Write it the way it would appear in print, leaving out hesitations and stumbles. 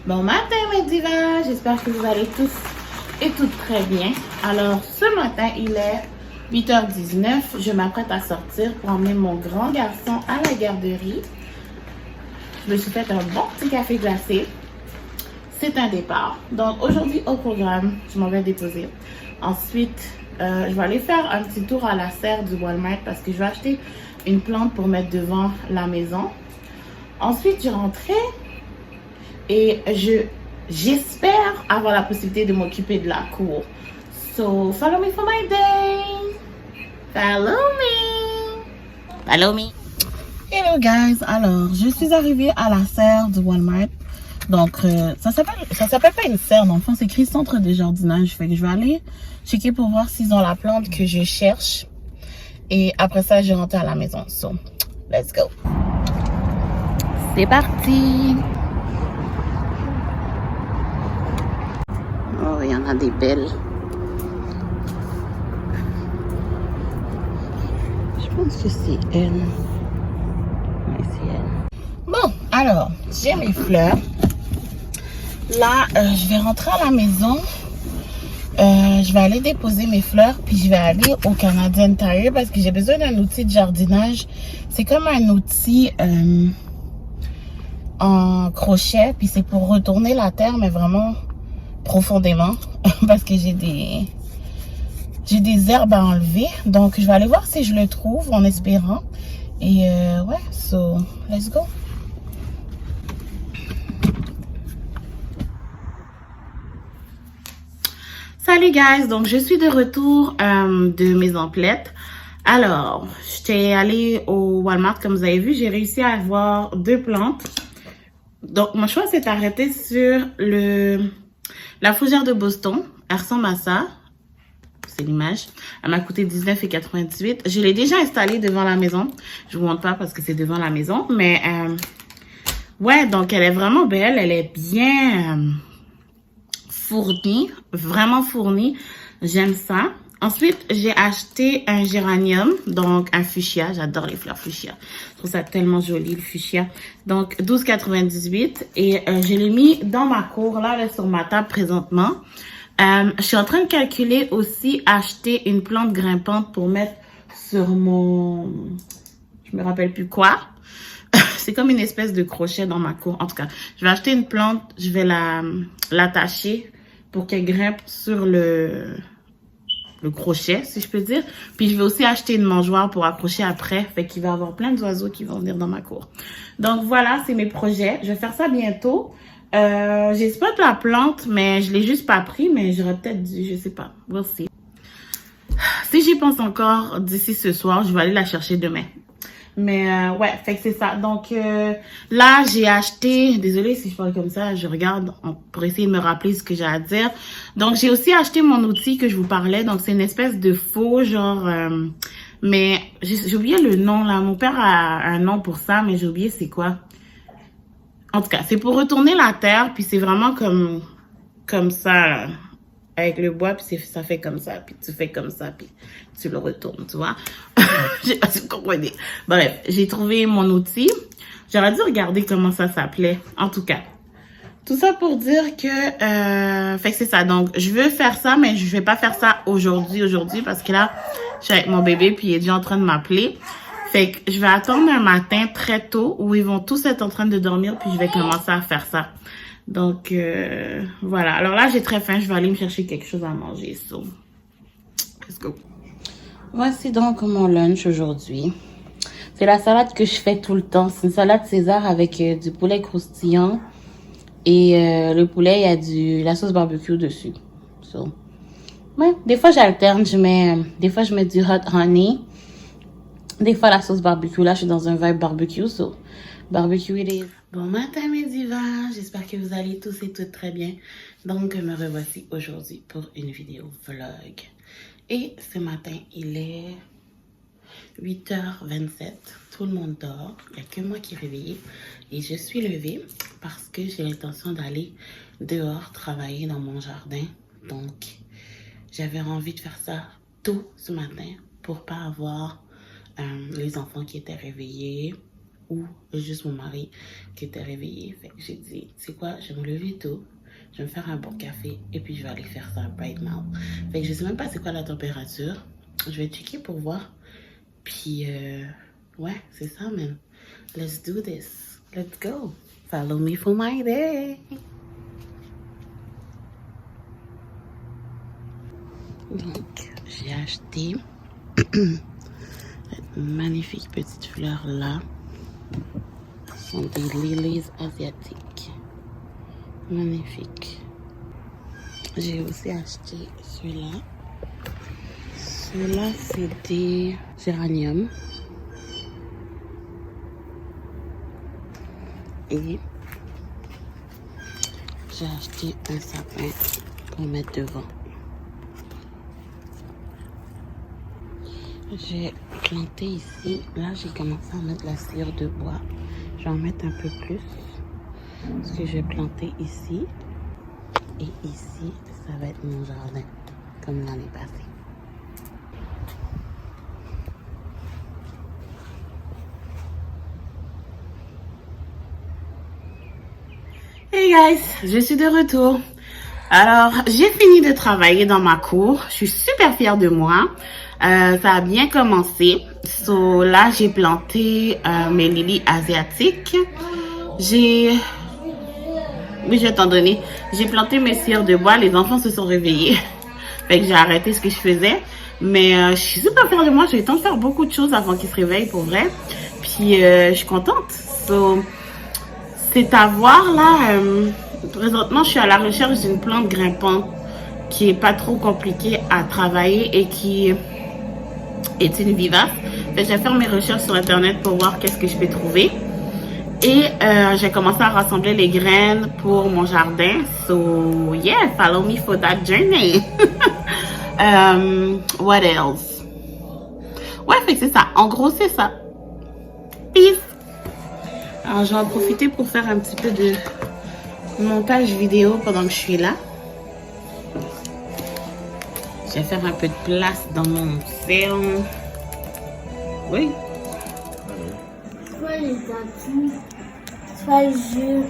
Bon matin mes divas, j'espère que vous allez tous et toutes très bien. Alors ce matin il est 8h19, je m'apprête à sortir pour emmener mon grand garçon à la garderie. Je me suis fait un bon petit café glacé. C'est un départ. Donc aujourd'hui au programme, je m'en vais déposer. Ensuite, je vais aller faire un petit tour à la serre du Walmart parce que je vais acheter une plante pour mettre devant la maison. Ensuite, je rentrais et j'espère avoir la possibilité de m'occuper de la cour. So, follow me for my day. Follow me. Follow me. Hello guys. Alors, je suis arrivée à la serre du Walmart. Donc, ça s'appelle pas une serre, dans le fond, c'est écrit centre de jardinage. Fait que je vais aller checker pour voir s'ils ont la plante que je cherche. Et après ça, je rentre à la maison. So, let's go. C'est parti. Oh, il y en a des belles. Je pense que c'est elle. Ouais, c'est elle. Bon, alors, j'ai mes fleurs. Là, je vais rentrer à la maison. Je vais aller déposer mes fleurs. Puis je vais aller au Canadian Tire parce que j'ai besoin d'un outil de jardinage. C'est comme un outil en crochet. Puis c'est pour retourner la terre, mais vraiment profondément. Parce que j'ai des herbes à enlever. Donc, je vais aller voir si je le trouve en espérant. Et ouais, so, let's go. Salut guys, donc je suis de retour de mes emplettes. Alors, j'étais allée au Walmart, comme vous avez vu, j'ai réussi à avoir 2 plantes. Donc, mon choix s'est arrêté sur la fougère de Boston. Elle ressemble à ça. C'est l'image. Elle m'a coûté 19,98. Je l'ai déjà installée devant la maison. Je vous montre pas parce que c'est devant la maison. Mais, ouais, donc elle est vraiment belle. Elle est bien fournie. Vraiment fournie. J'aime ça. Ensuite, j'ai acheté un géranium, donc un fuchsia. J'adore les fleurs fuchsia. Je trouve ça tellement joli, le fuchsia. Donc, 12,98. Et je l'ai mis dans ma cour, là, sur ma table présentement. Je suis en train de calculer aussi acheter une plante grimpante pour mettre sur mon... Je me rappelle plus quoi. C'est comme une espèce de crochet dans ma cour. En tout cas, je vais acheter une plante. Je vais l'attacher pour qu'elle grimpe sur le crochet, si je peux dire. Puis, je vais aussi acheter une mangeoire pour accrocher après. Fait qu'il va y avoir plein d'oiseaux qui vont venir dans ma cour. Donc, voilà, c'est mes projets. Je vais faire ça bientôt. J'ai spot la plante, mais je l'ai juste pas pris. Mais j'aurais peut-être dû, je sais pas. We'll see. Si j'y pense encore d'ici ce soir, je vais aller la chercher demain. Mais ouais, fait que c'est ça. Donc là, j'ai acheté... Désolée si je parle comme ça, je regarde pour essayer de me rappeler ce que j'ai à dire. Donc, j'ai aussi acheté mon outil que je vous parlais. Donc, c'est une espèce de faux, genre... mais j'ai oublié le nom, là. Mon père a un nom pour ça, mais j'ai oublié c'est quoi. En tout cas, c'est pour retourner la terre. Puis c'est vraiment comme ça, là. Avec le bois, puis ça fait comme ça, puis tu fais comme ça, puis tu le retournes, tu vois. Je sais pas si vous comprenez. Bref, j'ai trouvé mon outil. J'aurais dû regarder comment ça s'appelait. En tout cas, tout ça pour dire que... fait que c'est ça. Donc, je veux faire ça, mais je vais pas faire ça aujourd'hui, parce que là, je suis avec mon bébé, puis il est déjà en train de m'appeler. Fait que je vais attendre un matin très tôt, où ils vont tous être en train de dormir, puis je vais commencer à faire ça. Donc, voilà. Alors là, j'ai très faim. Je vais aller me chercher quelque chose à manger. So, let's go. Voici donc mon lunch aujourd'hui. C'est la salade que je fais tout le temps. C'est une salade César avec du poulet croustillant. Et le poulet, il y a la sauce barbecue dessus. So, ouais. Des fois, j'alterne. Des fois, je mets du hot honey. Des fois, la sauce barbecue. Là, je suis dans un vibe barbecue. So, barbecue it is. Bon matin mes divas, j'espère que vous allez tous et toutes très bien. Donc me revoici aujourd'hui pour une vidéo vlog. Et ce matin, il est 8h27, tout le monde dort, il n'y a que moi qui est réveillée. Et je suis levée parce que j'ai l'intention d'aller dehors travailler dans mon jardin. Donc j'avais envie de faire ça tôt ce matin pour pas avoir les enfants qui étaient réveillés. ou juste mon mari qui était réveillé. Fait que j'ai dit, c'est quoi, je vais me lever tôt, je vais me faire un bon café et puis je vais aller faire ça right now. Fait que je sais même pas c'est quoi la température. Je vais checker pour voir. Puis, ouais, c'est ça même. Let's do this. Let's go. Follow me for my day. Donc, j'ai acheté cette magnifique petite fleur là. Ce sont des lilies asiatiques. Magnifique. J'ai aussi acheté ceux-là. Ceux-là, c'est des géraniums. Et j'ai acheté un sapin pour mettre devant. J'ai planté ici. Là, j'ai commencé à mettre la cire de bois. Je vais en mettre un peu plus. Parce que j'ai planté ici. Et ici, ça va être mon jardin. Comme l'année passée. Hey guys, je suis de retour. Alors, j'ai fini de travailler dans ma cour. Je suis super fière de moi. Ça a bien commencé. So, là, j'ai planté mes lilies asiatiques. Oui, je vais t'en donner. J'ai planté mes cires de bois. Les enfants se sont réveillés. Fait que j'ai arrêté ce que je faisais. Mais je suis super fière de moi. J'ai eu le temps de faire beaucoup de choses avant qu'ils se réveillent pour vrai. Puis, je suis contente. So, c'est à voir là. Présentement, je suis à la recherche d'une plante grimpante qui est pas trop compliquée à travailler et qui est une vivace. Je vais faire mes recherches sur internet pour voir qu'est-ce que je peux trouver. Et j'ai commencé à rassembler les graines pour mon jardin. So yeah, follow me for that journey. What else? Ouais, fait que c'est ça. En gros, c'est ça. Peace. Alors, je vais en profiter pour faire un petit peu de montage vidéo pendant que je suis là. Je vais faire un peu de place dans mon salon. Oui. Soit les dentines, soit le jus.